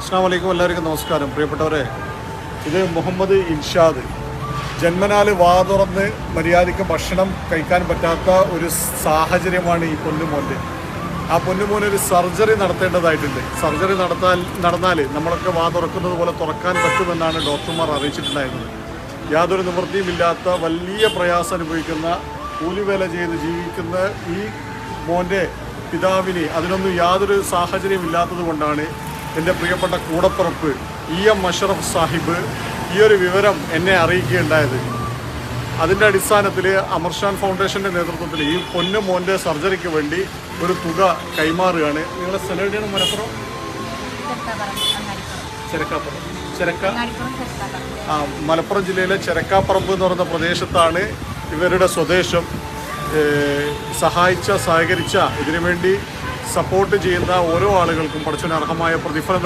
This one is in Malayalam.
അസ്സലാമു അലൈക്കും. എല്ലാവർക്കും നമസ്കാരം. പ്രിയപ്പെട്ടവരെ, ഇത് മുഹമ്മദ് ഇൻഷാദ്. ജന്മനാൽ വാ തുറന്ന് മര്യാദയ്ക്ക് ഭക്ഷണം കഴിക്കാൻ പറ്റാത്ത ഒരു സാഹചര്യമാണ് ഈ പൊന്നുമോൻ്റെ. ആ പൊന്നുമോനൊരു സർജറി നടത്തേണ്ടതായിട്ടുണ്ട്. സർജറി നടന്നാൽ നമ്മളൊക്കെ വാ തുറക്കുന്നത് പോലെ തുറക്കാൻ പറ്റുമെന്നാണ് ഡോക്ടർമാർ അറിയിച്ചിട്ടുണ്ടായിരുന്നത്. യാതൊരു നിവൃത്തിയുമില്ലാത്ത വലിയ പ്രയാസം അനുഭവിക്കുന്ന, കൂലിവേല ചെയ്ത് ജീവിക്കുന്ന ഈ മോൻ്റെ പിതാവിന് അതിനൊന്നും യാതൊരു സാഹചര്യം ഇല്ലാത്തത് കൊണ്ടാണ് എൻ്റെ പ്രിയപ്പെട്ട കൂടപ്പിറപ്പ് EM അഷ്റഫ് സാഹിബ് ഈ ഒരു വിവരം എന്നെ അറിയിക്കുകയുണ്ടായത്. അതിൻ്റെ അടിസ്ഥാനത്തിൽ അമർഷാൻ ഫൗണ്ടേഷൻ്റെ നേതൃത്വത്തിൽ ഈ പൊന്നു മോൻ്റെ സർജറിക്ക് വേണ്ടി ഒരു തുക കൈമാറുകയാണ്. നിങ്ങളുടെ സ്ഥലം എവിടെയാണ്? മലപ്പുറം ജില്ലയിലെ ചെരക്കാപ്പറമ്പ് എന്ന് പറയുന്ന പ്രദേശത്താണ് ഇവരുടെ സ്വദേശം. സഹകരിച്ച ഇതിനുവേണ്ടി സപ്പോർട്ട് ചെയ്യുന്ന ഓരോ ആളുകൾക്കും പടച്ചവന് അർഹമായ പ്രതിഫലം